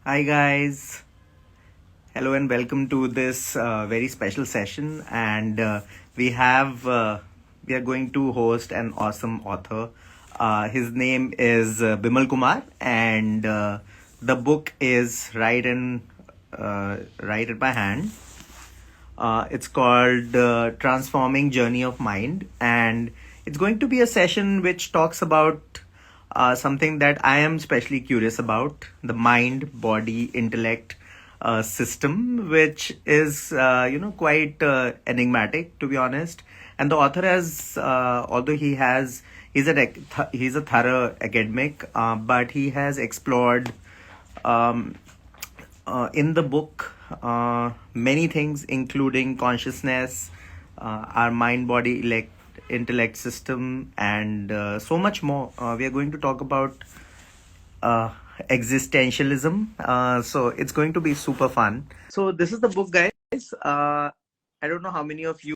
Hi guys, hello and welcome to this very special session. And we are going to host an awesome author. His name is Bimal Kumar, and the book is right in my hand. It's called Transforming Journey of Mind, and it's going to be a session which talks about something that I am especially curious about: the mind, body, intellect system, which is quite enigmatic, to be honest. And the author has, although he's a thorough academic, but he has explored um, in the book many things, including consciousness, our mind body intellect system, and so much more. We are going to talk about uh, existentialism. So it's going to be super fun. So this is the book, guys. I don't know how many of you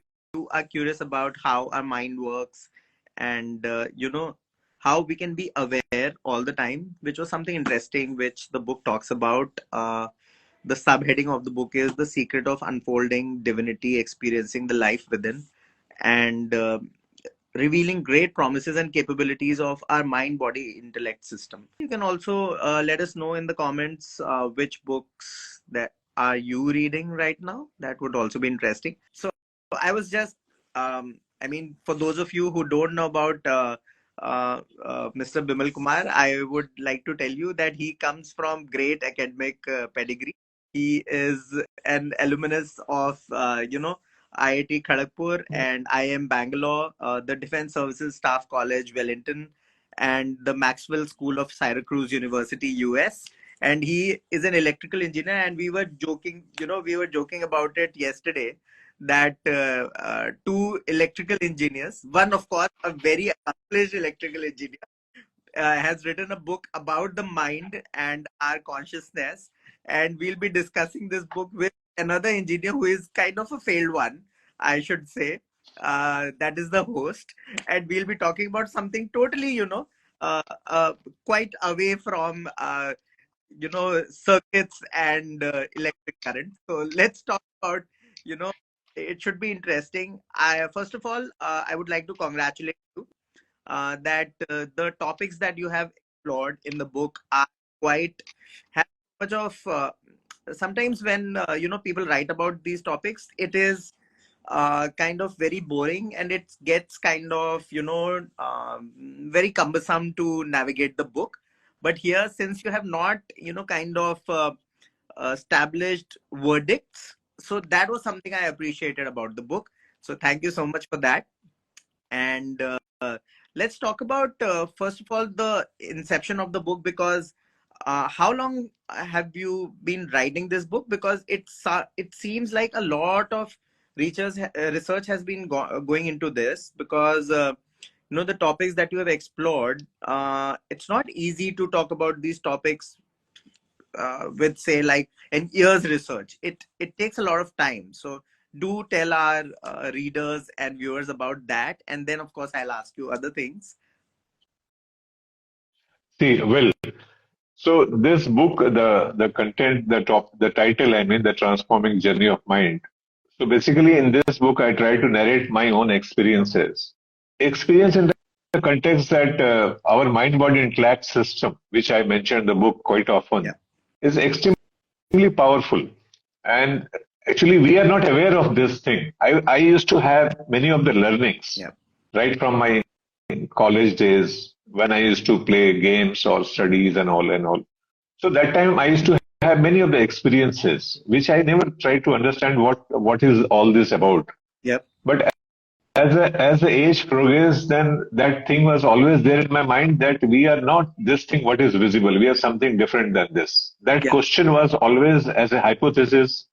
are curious about how our mind works, and how we can be aware all the time, which was something interesting which the book talks about. The subheading of the book is The Secret of Unfolding Divinity, Experiencing the Life Within, and revealing great promises and capabilities of our mind body intellect system. You can also let us know in the comments which books that are you reading right now. That would also be interesting. So I was just for those of you who don't know about Mr. Bimal Kumar, I would like to tell you that he comes from great academic pedigree. He is an alumnus of IIT Kharagpur and IIM Bangalore, the Defense Services Staff College, Wellington, and the Maxwell School of Syracuse University, US. And he is an electrical engineer. And we were joking about it yesterday that two electrical engineers, one, of course, a very accomplished electrical engineer, has written a book about the mind and our consciousness. And we'll be discussing this book with another engineer who is kind of a failed one, I should say. That is the host. And we'll be talking about something totally, quite away from, circuits and electric current. So let's talk about, you know, it should be interesting. First of all, I would like to congratulate you that the topics that you have explored in the book are quite have much of sometimes when people write about these topics, it is kind of very boring, and it gets kind of very cumbersome to navigate the book. But here, since you have not kind of established verdicts, so that was something I appreciated about the book. So thank you so much for that. And let's talk about first of all the inception of the book, because how long have you been writing this book? Because it seems like a lot of research has been going into this, because the topics that you have explored, it's not easy to talk about these topics with, say, like an year's research. It takes a lot of time. So do tell our readers and viewers about that, and then of course I'll ask you other things. See, Will, so this book, the content, the title, I mean, the transforming journey of mind. So basically, in this book, I try to narrate my own experiences. Experience in the context that our mind-body intellect system, which I mentioned in the book quite often, Yeah. is extremely powerful. And actually, we are not aware of this thing. I used to have many of the learnings Yeah. right from my college days when I used to play games or studies and all and all. So that time I used to have many of the experiences which I never tried to understand what is all this about. Yep. But as the age progressed, then that thing was always there in my mind that we are not this thing what is visible. We are something different than this. That Yeah. question was always as a hypothesis.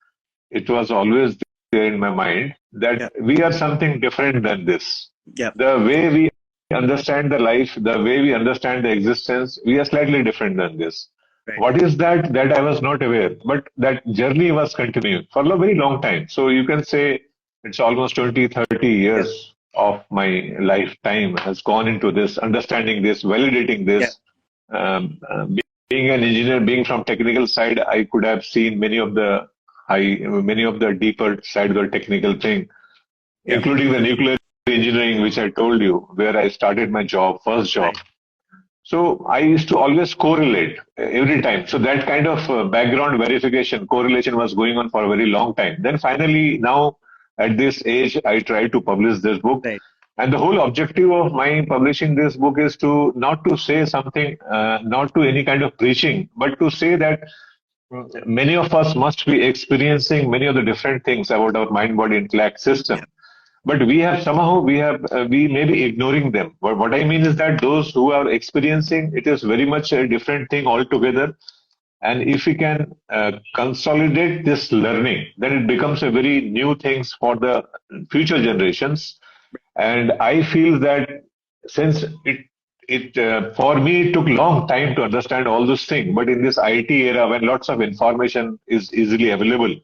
It was always there in my mind Yeah. that we are something different than this. Yeah. The way we understand the life, the way we understand the existence, we are slightly different than this. Right. What is that? That I was not aware, but that journey was continuing for a very long time. So you can say it's almost 20, 30 Yeah. years of my lifetime has gone into this, understanding this, validating Yeah. this, being an engineer, being from technical side, I could have seen many of the deeper side of the technical thing, Yeah. including the nuclear engineering, which I told you, where I started my job, first job. Right. So I used to always correlate every time. So that kind of background verification, correlation was going on for a very long time. Then finally, now at this age, I try to publish this book. Right. And the whole objective of my publishing this book is to not to say something, not to any kind of preaching, but to say that many of us must be experiencing many of the different things about our mind-body-intellect Yeah. system, but we may be ignoring them. But what I mean is that those who are experiencing it is very much a different thing altogether. And if we can consolidate this learning, then it becomes a very new things for the future generations. And I feel that since it for me it took long time to understand all those things, but in this IT era when lots of information is easily available,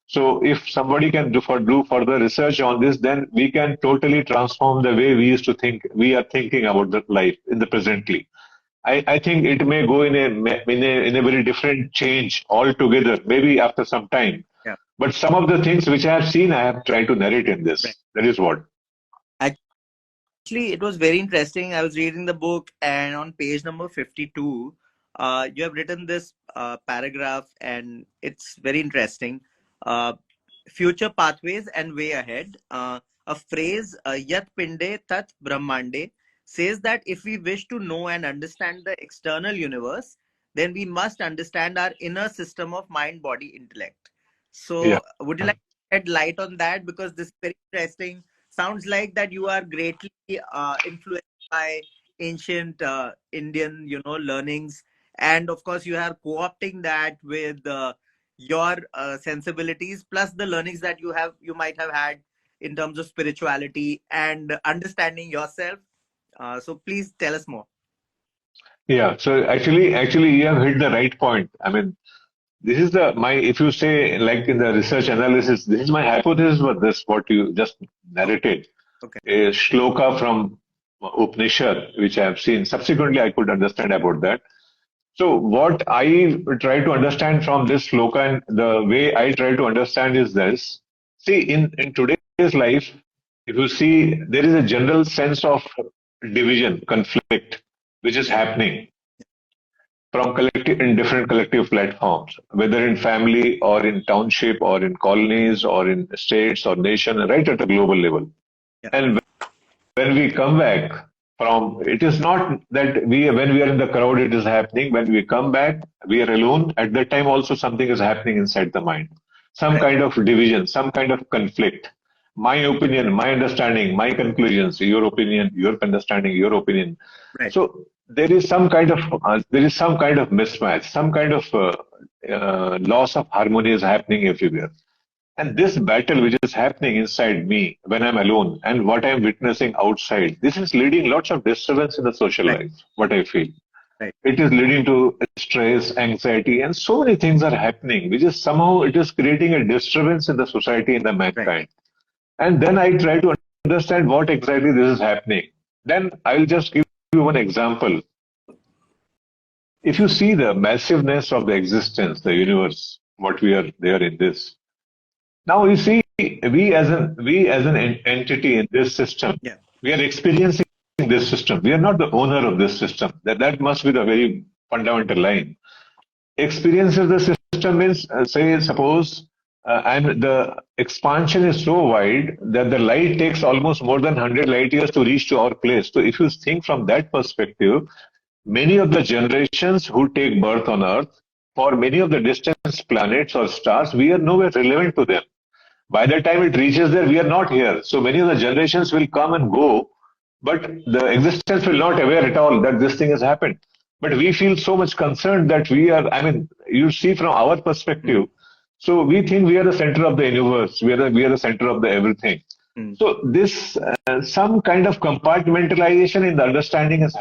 so if somebody can do further research on this, then we can totally transform the way we used to think. We are thinking about the life in the presently. I think it may go in a very different change altogether, maybe after some time. Yeah. But some of the things which I have seen, I have tried to narrate in Right. this. That is what. Actually, it was very interesting. I was reading the book, and on page number 52, you have written this paragraph, and it's very interesting. Uh, Future pathways and way ahead. A phrase, Yat Pinde Tat Brahmande, says that if we wish to know and understand the external universe, then we must understand our inner system of mind, body, intellect. Yeah. So, would you like to shed light on that? Because this is very interesting. Sounds like that you are greatly influenced by ancient Indian, learnings, and of course, you are co-opting that with your sensibilities plus the learnings that you might have had in terms of spirituality and understanding yourself. So please tell us more. Yeah. So actually, you have hit the right point. I mean, this is if you say like in the research analysis, this is my hypothesis for this, what you just narrated. Okay. A shloka from Upanishad, which I have seen. Subsequently, I could understand about that. So what I try to understand from this shloka and the way I try to understand is this. See, in today's life, if you see, there is a general sense of division, conflict, which is happening from collective in different collective platforms, whether in family or in township or in colonies or in states or nation, right at a global level. Yeah. And when we come back from, it is not that when we are in the crowd, it is happening. When we come back, we are alone. At that time, also something is happening inside the mind. Some Right. kind of division, some kind of conflict. My opinion, my understanding, my conclusions, your opinion, your understanding, your opinion. Right. So there is some kind of mismatch, some kind of loss of harmony is happening everywhere. And this battle which is happening inside me when I'm alone and what I'm witnessing outside, this is leading lots of disturbance in the social Right. life, what I feel. Right. It is leading to stress, anxiety, and so many things are happening, which is somehow it is creating a disturbance in the society, in the Right. mankind. And then I try to understand what exactly this is happening. Then I'll just give you one example. If you see the massiveness of the existence, the universe, what we are there in this, now you see, we as an entity in this system, Yeah. we are experiencing this system. We are not the owner of this system. That must be the very fundamental line. Experience of the system means, say, suppose, and the expansion is so wide that the light takes almost more than 100 light years to reach to our place. So if you think from that perspective, many of the generations who take birth on Earth, for many of the distant planets or stars, we are nowhere relevant to them. By the time it reaches there, we are not here. So many of the generations will come and go, but the existence will not aware at all that this thing has happened. But we feel so much concerned that we are, I mean, you see from our Mm. perspective, so we think we are the center of the universe, we are the center of the everything. Mm. So this, some kind of compartmentalization in the understanding has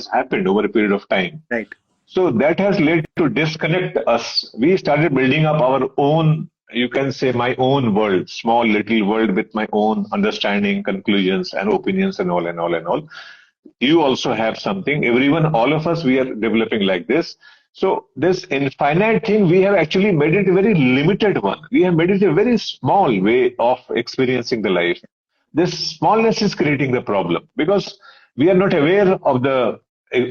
happened over a period of time. Right. So that has led to disconnect us. We started building up our own, you can say my own world, small little world with my own understanding, conclusions and opinions and all and all and all. You also have something. Everyone, all of us, we are developing like this. So this infinite thing, we have actually made it a very limited one. We have made it a very small way of experiencing the life. This smallness is creating the problem because we are not aware of the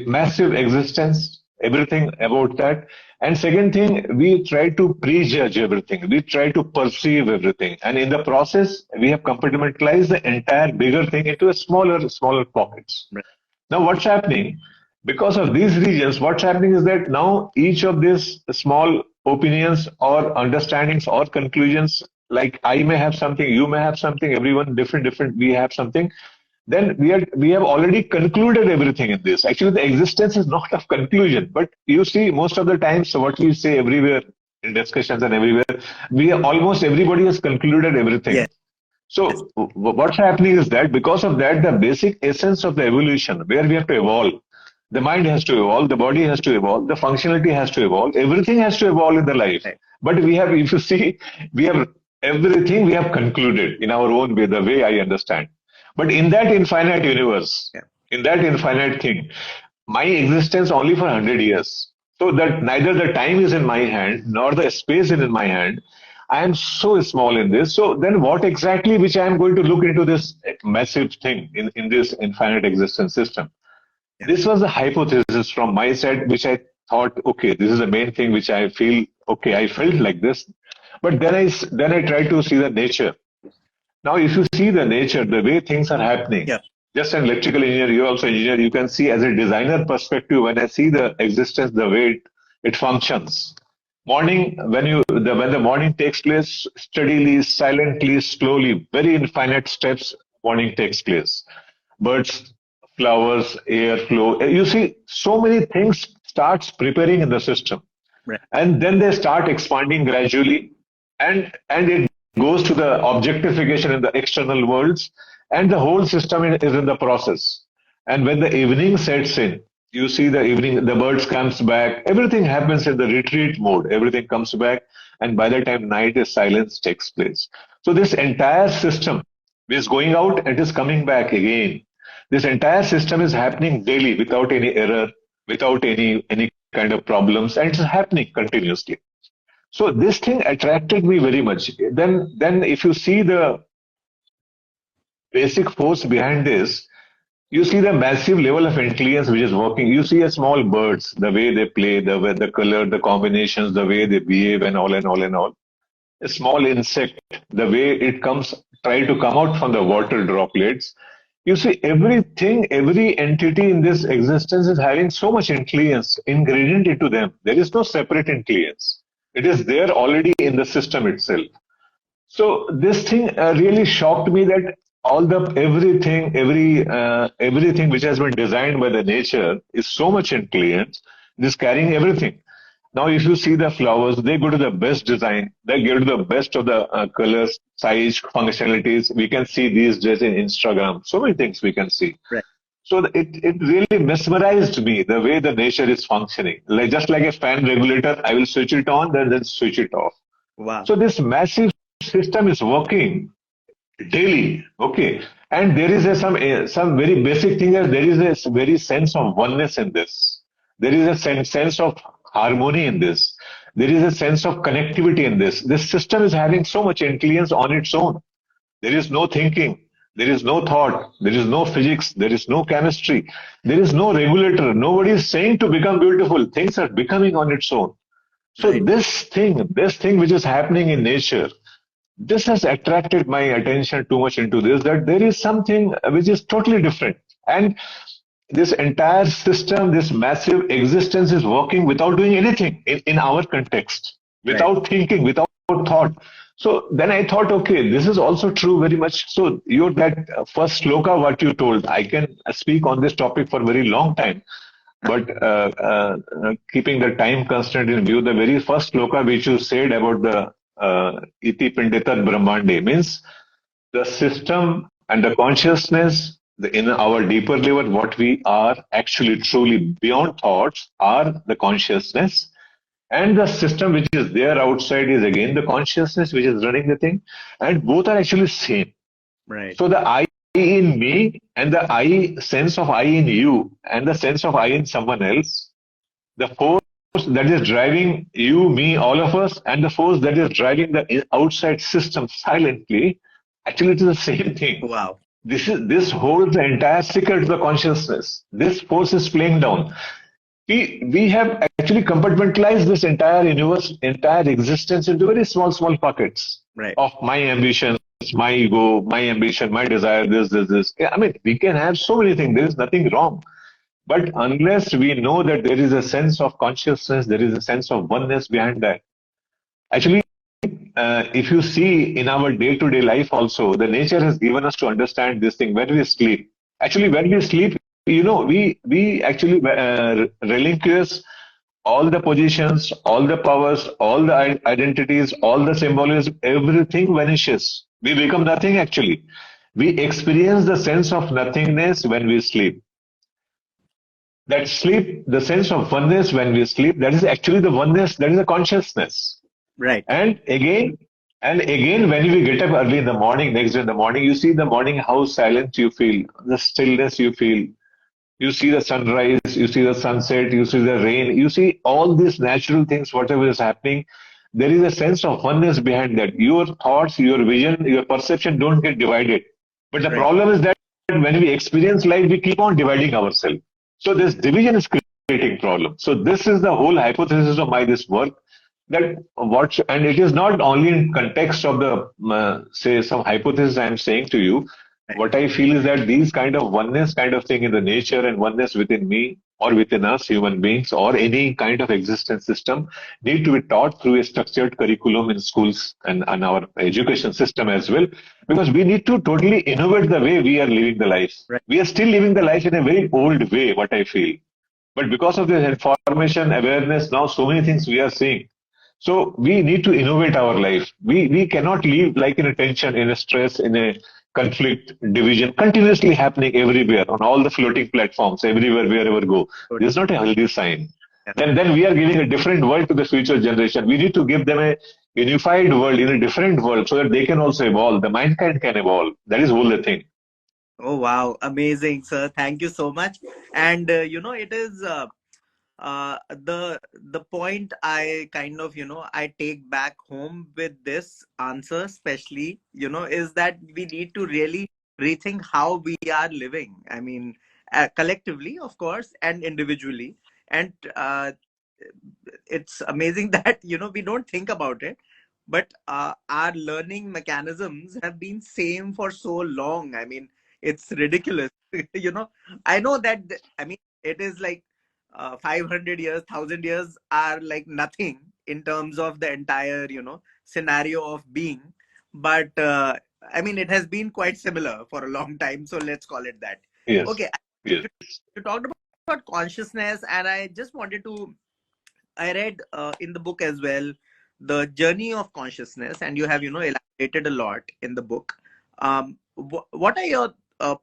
massive existence, everything about that. And second thing, we try to prejudge everything. We try to perceive everything. And in the process, we have compartmentalized the entire bigger thing into a smaller pockets. Right. Now, what's happening? Because of these regions, what's happening is that now each of these small opinions or understandings or conclusions, like I may have something, you may have something, everyone different, we have something. Then we have already concluded everything in this. Actually, the existence is not of conclusion, but you see, most of the times, so what we say everywhere in discussions and everywhere, almost everybody has concluded everything. Yes. So what's happening is that because of that, the basic essence of the evolution, where we have to evolve, the mind has to evolve, the body has to evolve, the functionality has to evolve, everything has to evolve in the life. Right. But we have, if you see, we have everything we have concluded in our own way, the way I understand. But in that infinite universe, Yeah. in that infinite thing, my existence only for 100 years. So that neither the time is in my hand nor the space is in my hand. I am so small in this. So then what exactly which I am going to look into this massive thing in this infinite existence system? Yeah. This was the hypothesis from my side, which I thought, okay, this is the main thing which I feel, okay, I felt like this. But then I tried to see the nature. Now, if you see the nature, the way things are happening, Yeah. just an electrical engineer, you're also engineer, you can see as a designer perspective, when I see the existence, the way it functions. Morning, when the morning takes place, steadily, silently, slowly, very infinite steps, morning takes place. Birds, flowers, air flow. You see, so many things starts preparing in the system, Right. and then they start expanding gradually, and it goes to the objectification in the external worlds, and the whole system is in the process. And when the evening sets in, you see the evening, the birds comes back, everything happens in the retreat mode, everything comes back, and by the time night is, silence takes place. So this entire system is going out and is coming back again. This entire system is happening daily without any error, without any kind of problems, and it's happening continuously. So this thing attracted me very much. Then if you see the basic force behind this, you see the massive level of intelligence which is working. You see a small birds, the way they play, the way, the color, the combinations, the way they behave, and all and all and all. A small insect, the way it comes, try to come out from the water droplets. You see, everything, every entity in this existence is having so much intelligence ingredient into them. There is no separate intelligence. It is there already in the system itself. So this thing really shocked me that all the everything which has been designed by the nature is so much intelligent. It is carrying everything. Now, if you see the flowers, they go to the best design. They go to the best of the colors, size, functionalities. We can see these days in Instagram. So many things we can see. Right. So it really mesmerized me the way the nature is functioning. Like just like a fan regulator, I will switch it on, then switch it off. Wow. So this massive system is working daily, okay, and there is some very basic thing that there is a very sense of oneness in this. There is a sense of harmony in this. There is a sense of connectivity in this. This system is having so much intelligence on its own. There is no thinking. There is no thought. There is no physics. There is no chemistry. There is no regulator. Nobody is saying to become beautiful. Things are becoming on its own. So Right. this thing which is happening in nature, this has attracted my attention too much into this, that there is something which is totally different. And this entire system, this massive existence is working without doing anything in our context, Right. without thinking, without thought. So then I thought, okay, this is also true very much. So your that first sloka, what you told, I can speak on this topic for a very long time. But keeping the time constraint in view, the very first sloka which you said about the iti pinditat brahmande means the system and the consciousness in our deeper level, what we are actually truly beyond thoughts are the consciousness, and the system which is there outside is again the consciousness which is running the thing, and both are actually same. Right. So the I in me and the I sense of I in you and the sense of I in someone else, the force that is driving you, me, all of us, and the force that is driving the outside system silently, actually it is the same thing. Wow. This holds the entire secret to the consciousness. This force is playing down. We have actually compartmentalized this entire universe, entire existence into very small pockets Right. of my ambitions, my ego, my ambition, my desire, this. I mean, we can have so many things. There is nothing wrong. But unless we know that there is a sense of consciousness, there is a sense of oneness behind that. Actually, if you see in our day-to-day life also, the nature has given us to understand this thing when we sleep. Actually, when we sleep, we actually relinquish all the positions, all the powers, all the identities, all the symbolism, everything vanishes. We become nothing actually. We experience the sense of nothingness when we sleep. That sleep, the sense of oneness when we sleep, that is actually the oneness, that is the consciousness. Right. And again, when we get up early in the morning, next day in the morning, you see the morning how silent you feel, the stillness you feel. You see the sunrise, you see the sunset, you see the rain, you see all these natural things, whatever is happening. There is a sense of oneness behind that. Your thoughts, your vision, your perception don't get divided. But the Right. problem is that when we experience life, we keep on dividing ourselves. So this division is creating problem. So this is the whole hypothesis of my this work, that what, and it is not only in context of the say some hypothesis I am saying to you. Right. What I feel is that these kind of oneness kind of thing in the nature and oneness within me or within us human beings or any kind of existence system need to be taught through a structured curriculum in schools and our education system as well, because we need to totally innovate the way we are living the life. Right. We are still living the life in a very old way, what I feel. But because of this information, awareness, now so many things we are seeing. So we need to innovate our life. We cannot live like in a tension, in a stress, in a conflict, division, continuously happening everywhere on all the floating platforms, everywhere, wherever go. Totally. This is not a healthy sign. Yeah. Then we are giving a different world to the future generation. We need to give them a unified world in a different world so that they can also evolve. The mankind can evolve. That is whole the thing. Oh wow, amazing, sir. Thank you so much. And it is the point I kind of I take back home with this answer, especially is that we need to really rethink how we are living. I mean, collectively, of course, and individually. And it's amazing that we don't think about it, but our learning mechanisms have been same for so long. I mean, it's ridiculous. I know that I mean, it is like 500 years, 1,000 years are like nothing in terms of the entire scenario of being, but I mean, it has been quite similar for a long time, so let's call it that. Yes. Okay. Yes. You talked about consciousness, and I just wanted to I read in the book as well the journey of consciousness, and you have elaborated a lot in the book. What are your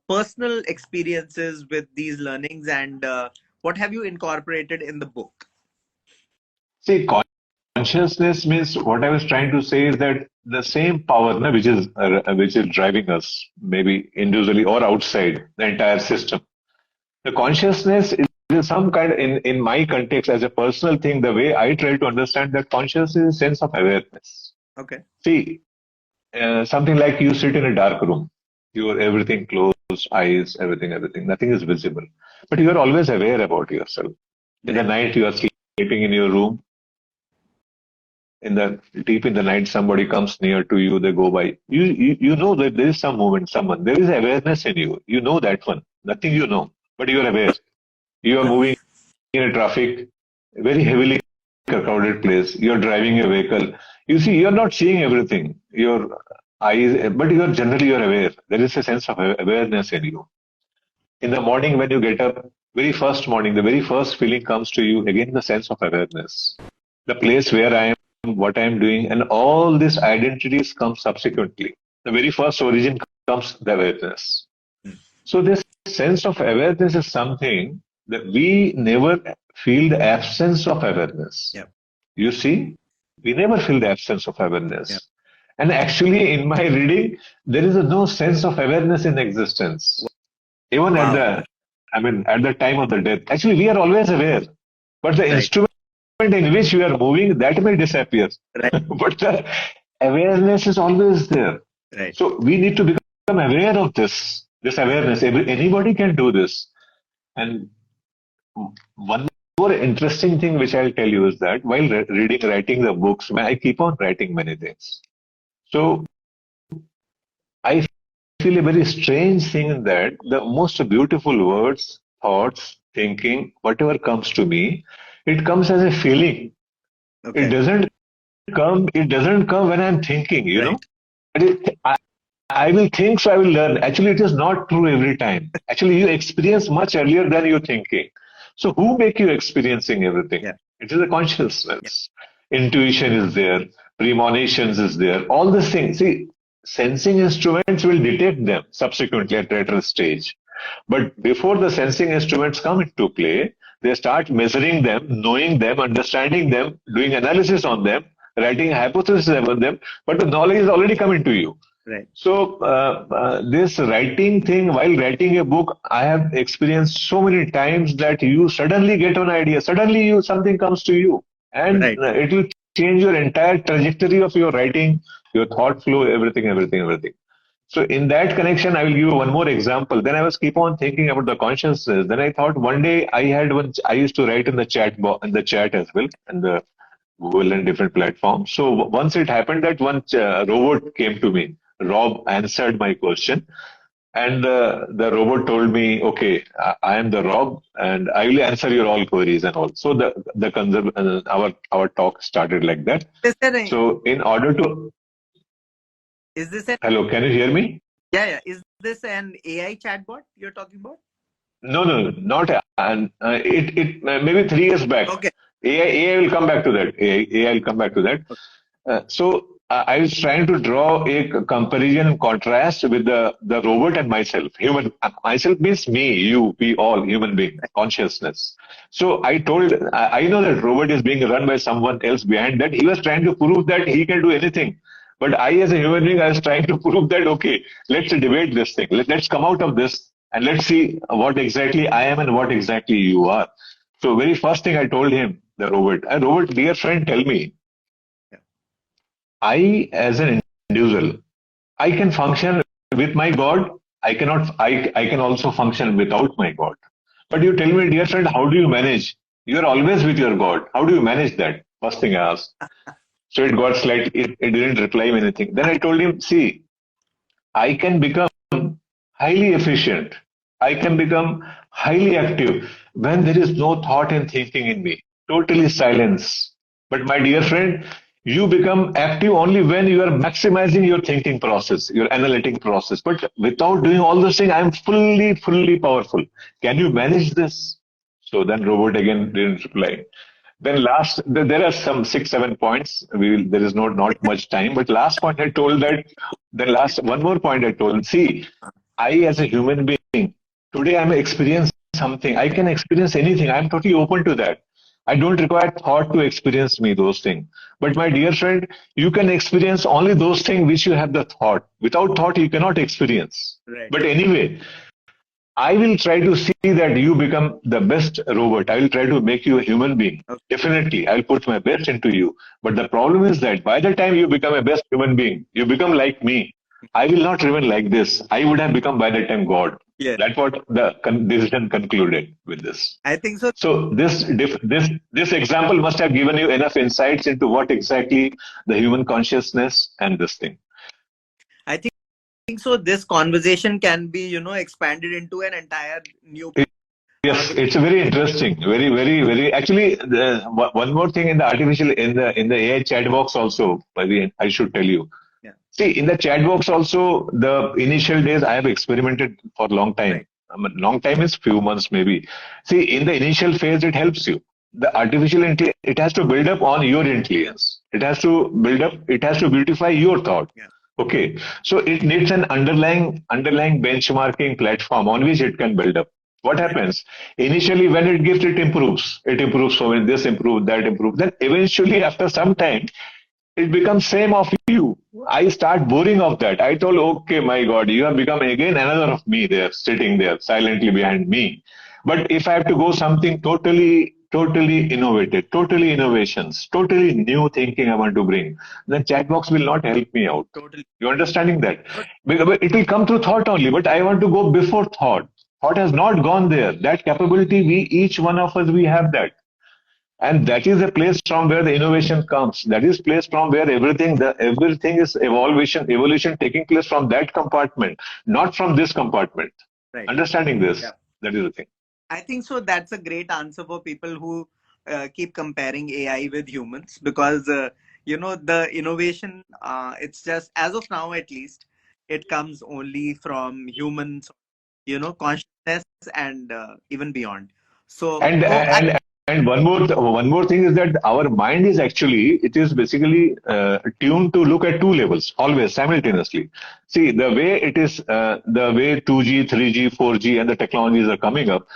personal experiences with these learnings, and what have you incorporated in the book? See, consciousness means what I was trying to say is that the same power, no, which is driving us, maybe individually or outside the entire system. The consciousness is some kind in my context as a personal thing. The way I try to understand that consciousness is a sense of awareness. Okay. See, something like you sit in a dark room, your everything closed, eyes, everything, nothing is visible, but you are always aware about yourself. In the Right. night, you are sleeping in your room. In the deep in the night, somebody comes near to you, they go by. You know that there is some movement, someone. There is awareness in you. You know that one. Nothing you know, but you are aware. You are moving in a traffic, very heavily crowded place. You are driving a vehicle. You see, you are not seeing everything. Your eyes, but you are aware. There is a sense of awareness in you. In the morning when you get up, very first morning, the very first feeling comes to you. Again, the sense of awareness. The place where I am, what I am doing, and all these identities come subsequently. The very first origin comes the awareness. Mm. So this sense of awareness is something that we never feel the absence of awareness. Yeah. You see, we never feel the absence of Yeah. awareness. And actually, in my reading, there is no sense of awareness in existence. Even Wow. at the time of the death. Actually, we are always aware, but the Right. instrument in which you are moving, that may disappear. Right. But the awareness is always there. Right. So we need to become aware of this awareness. Anybody can do this. And one more interesting thing which I'll tell you is that while writing the books, I keep on writing many things. So I feel a very strange thing in that the most beautiful words, thoughts, thinking, whatever comes to me, it comes as a feeling. Okay. It doesn't come when I'm thinking, you Right. know. I will think, so I will learn. Actually, it is not true every time. Actually, you experience much earlier than you're thinking. So who make you experiencing everything? Yeah. It is the consciousness. Intuition is there. Premonitions is there. All these things. See, sensing instruments will detect them subsequently at later stage. But before the sensing instruments come into play, they start measuring them, knowing them, understanding them, doing analysis on them, writing hypotheses about them, but the knowledge is already coming to you. Right. So this writing thing, while writing a book, I have experienced so many times that you suddenly get an idea, suddenly something comes to you, and Right. it will change your entire trajectory of your writing, your thought flow, everything. So in that connection, I will give you one more example. Then I was keep on thinking about the consciousness. Then I thought one day I used to write in the in the chat as well, and the Google and different platforms. So once it happened that one robot came to me. Rob answered my question, and the robot told me, "Okay, I am the Rob, and I will answer your all queries and all." So our talk started like that. So in order to Is this an hello, can you hear me? yeah? Is this an AI chatbot you're talking about? No, not and it maybe 3 years back. Okay. AI will come back to that. AI will come back to that. So I was trying to draw a comparison and contrast with the robot and myself. Human myself means me, you, we all human being consciousness. So I know that robot is being run by someone else behind that. He was trying to prove that he can do anything. But I, as a human being, I was trying to prove that, okay, let's debate this thing. Let's come out of this and let's see what exactly I am and what exactly you are. So very first thing I told him, the robot, robot, dear friend, tell me, I, as an individual, I can function with my God. I can also function without my God. But you tell me, dear friend, how do you manage? You're always with your God. How do you manage that? First thing I asked. So it got it didn't reply me anything. Then I told him, see, I can become highly efficient. I can become highly active when there is no thought and thinking in me. Totally silence. But my dear friend, you become active only when you are maximizing your thinking process, your analytic process. But without doing all those things, I am fully powerful. Can you manage this? So then robot again didn't reply. Then there are some 6, 7 points. There is not much time, but last point I told that. Then last one more point I told. See, I as a human being today I'm experiencing something. I can experience anything. I'm totally open to that. I don't require thought to experience me those things. But my dear friend, you can experience only those things which you have the thought. Without thought, you cannot experience. Right. But anyway, I will try to see that you become the best robot. I will try to make you a human being. Okay. Definitely, I'll put my best into you. But the problem is that by the time you become a best human being, you become like me. I will not remain like this. I would have become by the time God. Yeah. That's what the decision concluded with this. I think so. So this example must have given you enough insights into what exactly the human consciousness and this thing. I think so. This conversation can be, expanded into an entire new. Yes, it's very interesting. Very. Actually, one more thing in the AI chat box also. Maybe I should tell you. Yeah. See, in the chat box also, the initial days I have experimented for a long time. Right. Long time is few months maybe. See, in the initial phase, it helps you. The artificial intelligence, it has to build up on your intelligence. It has to build up. It has to beautify your thought. Yeah. Okay, so it needs an underlying benchmarking platform on which it can build up. What happens initially when it gives, it improves. It improves. So when this improves, that improves. Then eventually, after some time, it becomes same of you. I start boring of that. I told, okay, my God, you have become again another of me there, sitting there silently behind me. But if I have to go something totally totally innovative, totally innovations, totally new thinking I want to bring, then chat box will not help me out. Totally. You understanding that? But Because it will come through thought only, but I want to go before thought. Thought has not gone there. That capability, we each one of us, we have that. And that is the place from where the innovation comes. That is place from where everything is evolution taking place from that compartment, not from this compartment. right. Understanding this, Yeah. that is the thing. I think so. That's a great answer for people who keep comparing AI with humans because, the innovation, it's just, as of now at least, it comes only from humans, consciousness and even beyond. So, And oh, I, and and one more thing is that our mind is actually, it is basically tuned to look at two levels always simultaneously. See the way it is, the way 2G, 3G, 4G, and the technologies are coming up.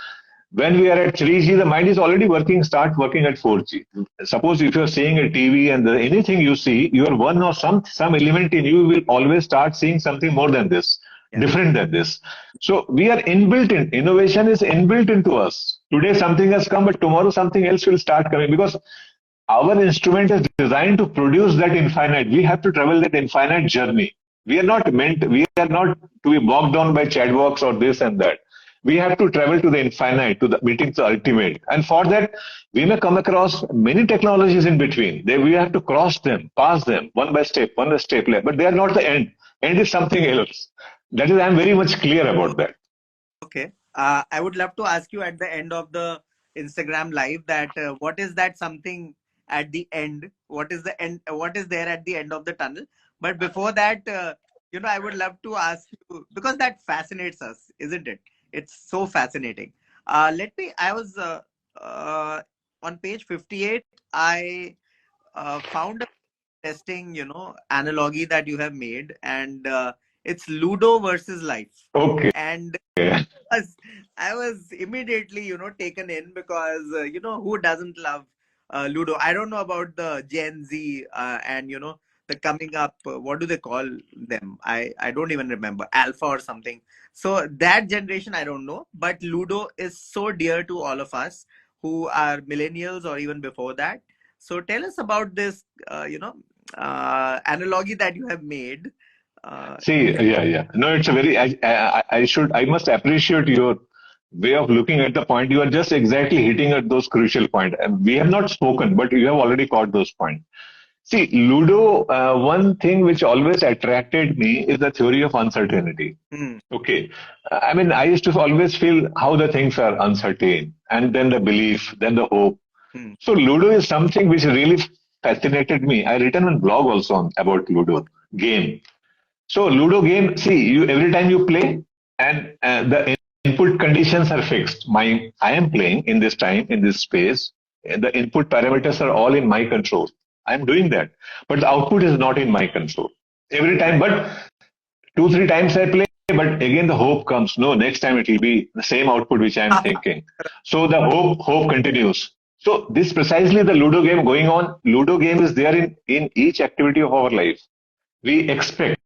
When we are at 3G, the mind is already start working at 4G. Suppose if you're seeing a TV and anything you see, your one or some element in you will always start seeing something more than this, yeah, different than this. So we are innovation is inbuilt into us. Today something has come, but tomorrow something else will start coming because our instrument is designed to produce that infinite. We have to travel that infinite journey. We are not to be bogged down by chatbox or this and that. We have to travel to the infinite, to the meeting the ultimate. And for that, we may come across many technologies in between. We have to cross them, pass them, one by step, but they are not the end. End is something else. That is, I'm very much clear about that. okay. I would love to ask you at the end of the Instagram live that what is that something at the end? What is the end? What is there at the end of the tunnel? But before that, I would love to ask you because that fascinates us, isn't it? It's so fascinating. I was on page 58. I found a testing, analogy that you have made, and it's Ludo versus life. Okay. And was I was immediately, taken in because who doesn't love Ludo? I don't know about the Gen Z and the coming up. What do they call them? I don't even remember, Alpha or something. So that generation I don't know, but Ludo is so dear to all of us who are millennials or even before that. So tell us about this, analogy that you have made. See, yeah. No, it's a very, I must appreciate your way of looking at the point. You are just exactly hitting at those crucial points. We have not spoken, but you have already caught those points. See, Ludo, one thing which always attracted me is the theory of uncertainty. Hmm, Okay. I mean, I used to always feel how the things are uncertain, and then the belief, then the hope. hmm. So Ludo is something which really fascinated me. I written a blog also about Ludo Okay. game. So Ludo game, see, you every time you play, and the input conditions are fixed. I am playing in this time, in this space. And the input parameters are all in my control. I am doing that, but the output is not in my control every time. Right. But two, three times I play, but again the hope comes. No, next time it will be the same output which I am thinking. So the hope continues. So this precisely the Ludo game going on. Ludo game is there in each activity of our life. We expect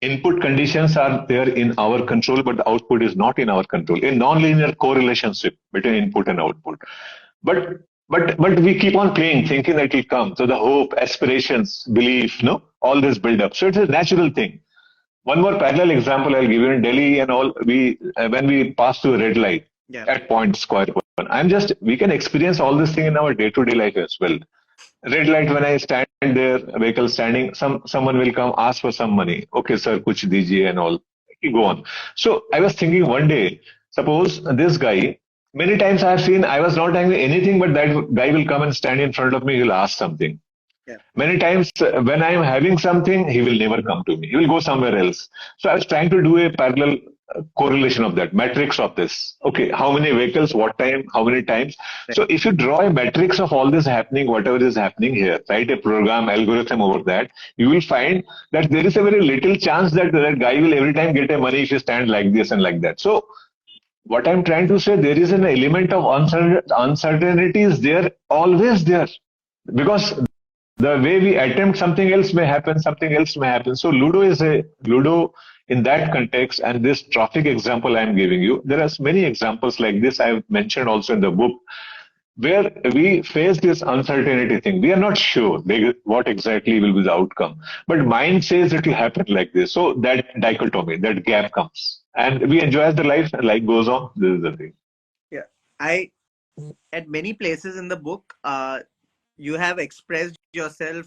input conditions are there in our control, but the output is not in our control. A non-linear correlationship between input and output. But but we keep on playing, thinking that it will come. So the hope, aspirations, belief, no, all this build up. So it's a natural thing. One more parallel example I'll give you in Delhi and all. We when we pass through a red light Yeah. at point square one, we can experience all this thing in our day-to-day life as well. Red light, when I stand there, vehicle standing, someone will come ask for some money. Okay, sir, kuch dijiye and all. You go on. So I was thinking one day, suppose this guy, many times I have seen, I was not having anything, but that guy will come and stand in front of me. He'll ask something. Yeah. Many times when I am having something, he will never come to me. He will go somewhere else. So I was trying to do a parallel correlation of that, matrix of this. Okay, how many vehicles, what time, how many times. Right. So if you draw a matrix of all this happening, whatever is happening here, write a program, algorithm over that, you will find that there is a very little chance that that guy will every time get a money if you stand like this and like that. So what I'm trying to say, there is an element of uncertainty is there, always there. Because the way we attempt something else may happen, something else may happen. So Ludo in that context, and this traffic example I'm giving you, there are many examples like this I've mentioned also in the book. where we face this uncertainty thing. We are not sure what exactly will be the outcome, but mind says it will happen like this. So that dichotomy, that gap comes, and we enjoy the life, and life goes on. This is the thing. Yeah. I At many places in the book, you have expressed yourself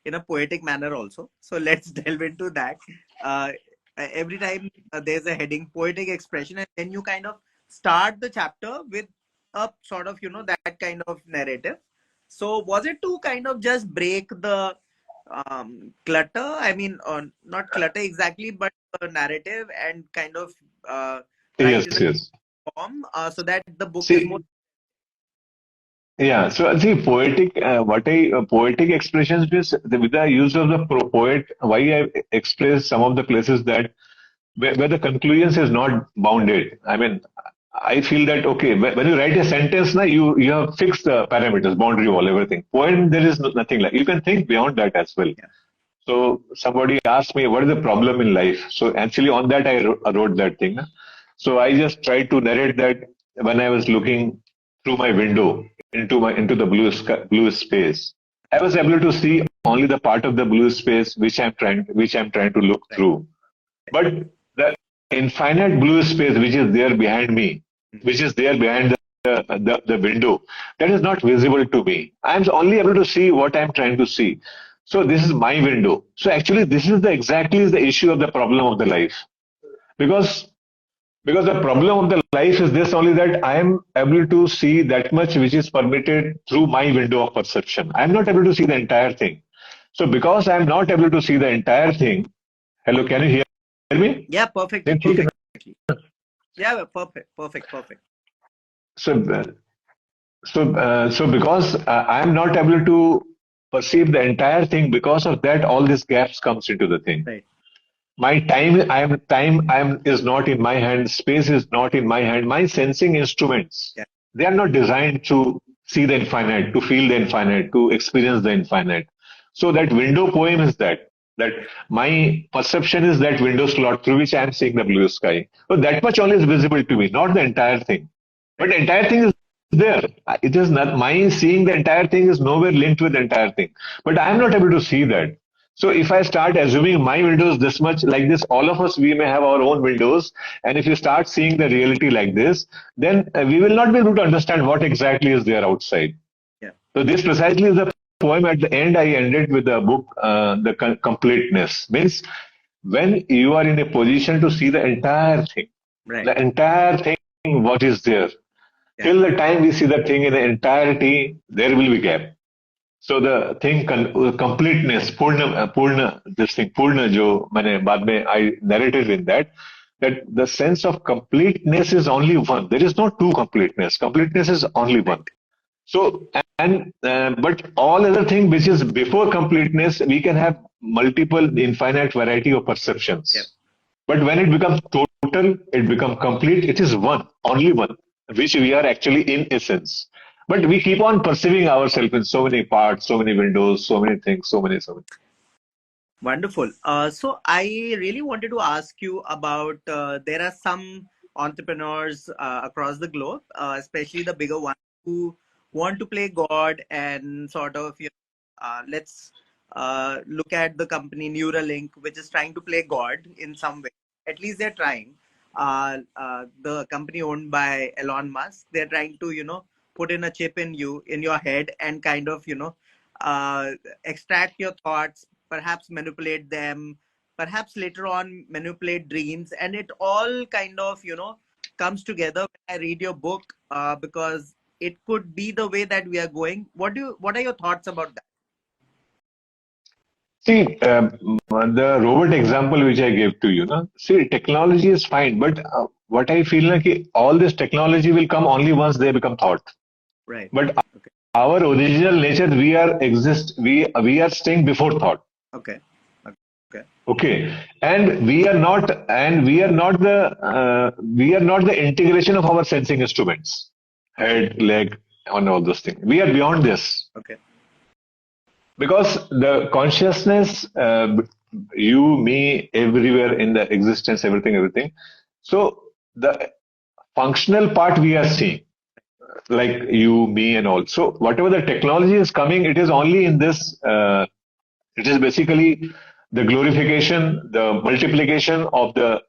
in a poetic manner also. So let's delve into that. Uh, every time there's a heading, poetic expression, and then you kind of start the chapter with a sort of, that kind of narrative. So was it to kind of just break the clutter? I mean, not clutter exactly, but the narrative and kind of Yes, write in a yes. form so that the book is more. See, yeah. So see, poetic expressions means with the use of the poet. Why I express some of the places that where the conclusions is not bounded. I mean, I feel that okay, when you write a sentence, now you have fixed the parameters, boundary wall, everything. Poem, there is nothing like. You can think beyond that as well. Yeah. So somebody asked me, what is the problem in life? So actually on that I wrote that thing. So I just tried to narrate that when I was looking through my window into the blue space, I was able to see only the part of the blue space which I'm trying to look Right. through. But the infinite blue space which is there behind me, which is there behind the window, that is not visible to me. I'm only able to see what I'm trying to see. So this is my window. So actually this is the exactly the issue of the problem of the life. Because because the problem of the life is this only, that I am able to see that much which is permitted through my window of perception. I'm not able to see the entire thing. So because I'm not able to see the entire thing, hello, can you hear me? Yeah, perfectly, Then ठीक है. perfectly. Yeah, perfect, perfect, perfect. So, so because I am not able to perceive the entire thing, because of that, all these gaps comes into the thing. Right. My time I am is not in my hand. Space is not in my hand. My sensing instruments, Yeah. they are not designed to see the infinite, to feel the infinite, to experience the infinite. So that window poem is that my perception is that window slot through which I am seeing the blue sky. So that much only is visible to me, not the entire thing. But Right. the entire thing is there. It is not my seeing the entire thing is nowhere linked with the entire thing. But I am not able to see that. So if I start assuming my windows this much like this, all of us, we may have our own windows. And if you start seeing the reality like this, then we will not be able to understand what exactly is there outside. Yeah. So this precisely is the poem. At the end, I ended with the book, completeness. Means when you are in a position to see Right. the entire thing, what is there. Yeah. Till the time we see the thing in the entirety, there will be gap. So the thing completeness, this thing, Purna, jo मैंने बाद में I narrated in that the sense of completeness is only one. There is no two completeness. Completeness is only Right. one. So and but all other thing which is before completeness, we can have multiple infinite variety of perceptions. Yeah. But when it becomes total, it becomes complete. It is one, only one, which we are actually in essence. But we keep on perceiving ourselves in so many parts, so many windows, so many things, so many. Wonderful. So I really wanted to ask you about there are some entrepreneurs across the globe, especially the bigger ones, who want to play God and sort of, let's look at the company Neuralink, which is trying to play God in some way. At least they're trying. The company owned by Elon Musk, they're trying to, put in a chip in you, in your head, and kind of, uh, extract your thoughts, perhaps manipulate them, perhaps later on manipulate dreams, and it all kind of, comes together when I read your book, because it could be the way that we are going. What are your thoughts about that? See, the robot example which I gave to you, no? See, technology is fine, but what I feel like all this technology will come only once they become thought. Right. But Okay. our original nature, we are staying before thought. Okay. Okay. Okay, we are not the integration of our sensing instruments, Okay. head, leg, and all those things. We are beyond this, Okay. because the consciousness, you, me, everywhere in the existence, everything. So the functional part we are seeing. like you, me, and all. So whatever the technology is coming, it is only in this. It is basically the glorification, the multiplication of the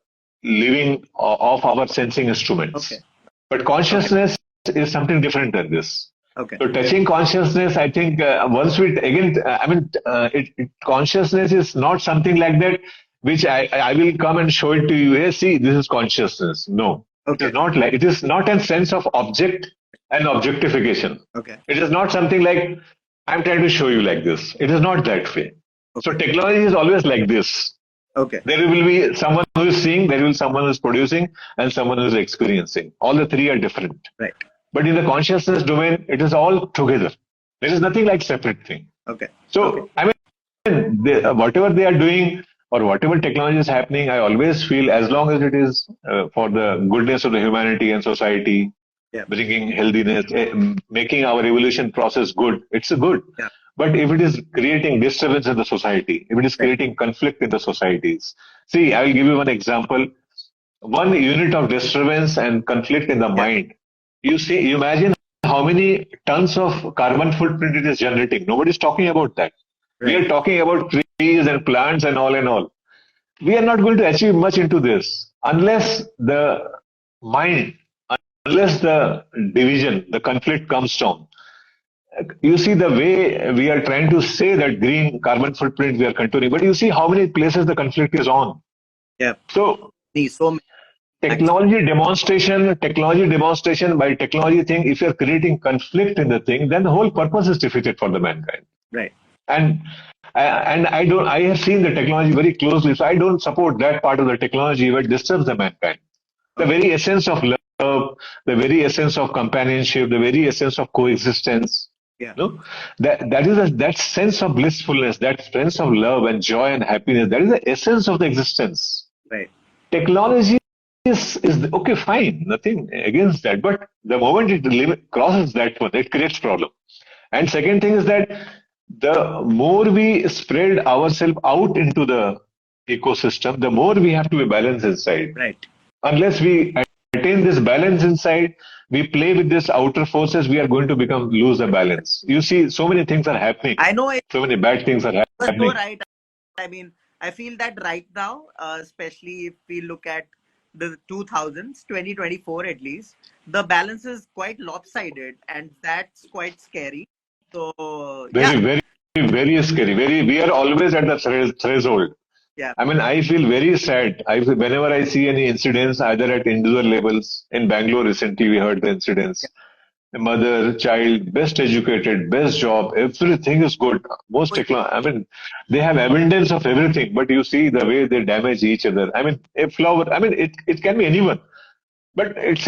living of our sensing instruments. Okay. But consciousness is something different than this. Okay. So touching consciousness, I think once we again, consciousness is not something like that, which I will come and show it to you. Hey, see, this is consciousness. No, it Okay. is not like, it is not a sense of object and objectification. Okay. It is not something like I'm trying to show you like this. It is not that way. So Okay. technology is always like this. Okay. There will be someone who is seeing, there will be someone who is producing, and someone who is experiencing. All the three are different. Right. But in the consciousness domain, it is all together. There is nothing like separate thing. Okay. So, I mean, whatever they are doing or whatever technology is happening, I always feel as long as it is for the goodness of the humanity and society, Yeah. bringing healthiness, making our evolution process good, it's a good. Yeah. But if it is creating disturbance in the society, if it is creating conflict in the societies, see, I will give you one example. One unit of disturbance and conflict in the mind. You see, you imagine how many tons of carbon footprint it is generating. Nobody's talking about that. We Right. are talking about trees and plants and all and all. We are not going to achieve much into this unless the mind, unless the division, the conflict comes down. You see the way we are trying to say that green carbon footprint we are continuing, but you see how many places the conflict is on. Yeah. So So many. technology demonstration by technology thing, if you're creating conflict in the thing, then the whole purpose is defeated for the mankind. Right. And I have seen the technology very closely, so I don't support that part of the technology where it disturbs the mankind. The very essence of love, the very essence of companionship, the very essence of coexistence. Yeah. No, that sense of blissfulness, that sense of love and joy and happiness. That is the essence of the existence. Right. Technology is okay, fine, nothing against that. But the moment it crosses that one, it creates problem. And second thing is that the more we spread ourselves out into the ecosystem, the more we have to be balanced inside. Right. Unless we attain this balance inside, we play with these outer forces, we are going to lose the balance. You see, so many things are happening. I know so many bad things are happening. So right. I mean, I feel that right now, especially if we look at the 2000s, 2024 at least, the balance is quite lopsided, and that's quite scary. So Very scary. We are always at the threshold. Yeah. I mean, I feel very sad. Whenever I see any incidents, either at individual levels, in Bangalore recently, we heard the incidents. A mother, child, best educated, best job, everything is good. I mean, they have abundance of everything, but you see the way they damage each other. I mean, a flower, I mean, it can be anyone. But it's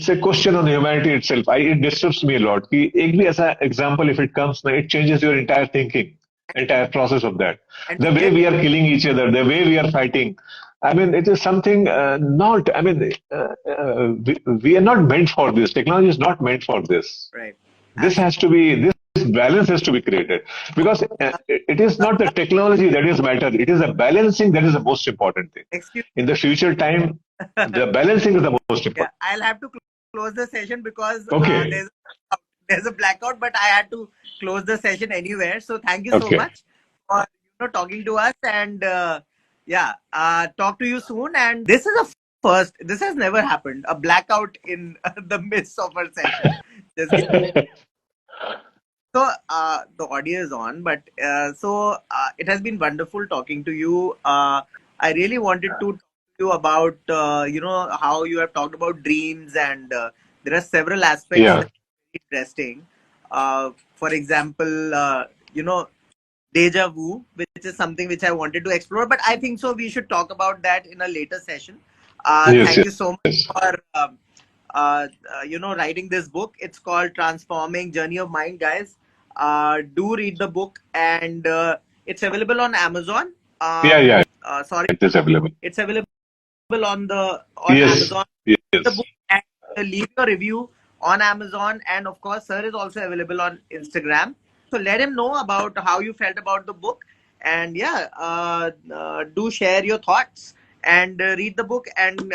a question on humanity itself. It disturbs me a lot. Ek bhi aisa example, if it comes, it changes your entire thinking, entire process of that. The way we are killing each other, the way we are fighting. I mean, it is something not. I mean, we are not meant for this. Technology is not meant for this. Right. This balance has to be created, because it is not the technology that is matter. It is the balancing that is the most important thing. In the future time, the balancing is the most important. Yeah, I'll have to close the session because Okay. There's a blackout, but I had to close the session anywhere. So thank you so much for talking to us, and talk to you soon. And this is a first. This has never happened. A blackout in the midst of our session. So the audio is on, but it has been wonderful talking to you. I really wanted to talk to you about how you have talked about dreams, and there are several aspects that are interesting. For example, deja vu, which is something which I wanted to explore, but I think so we should talk about that in a later session. Thank you so much for writing this book. It's called Transforming Journey of Mind, guys. Do read the book, and it's available on Amazon. Sorry, it is available. It's available on Amazon. Yes. The book, and leave your review on Amazon, and of course, sir is also available on Instagram. So let him know about how you felt about the book, and do share your thoughts and read the book, and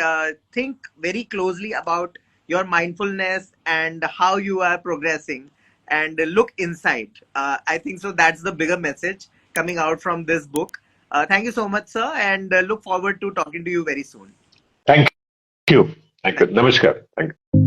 think very closely about your mindfulness and how you are progressing, and look inside. I think so. That's the bigger message coming out from this book. Thank you so much, sir, and look forward to talking to you very soon. Thank you. Thank you. Namaskar. Thank you.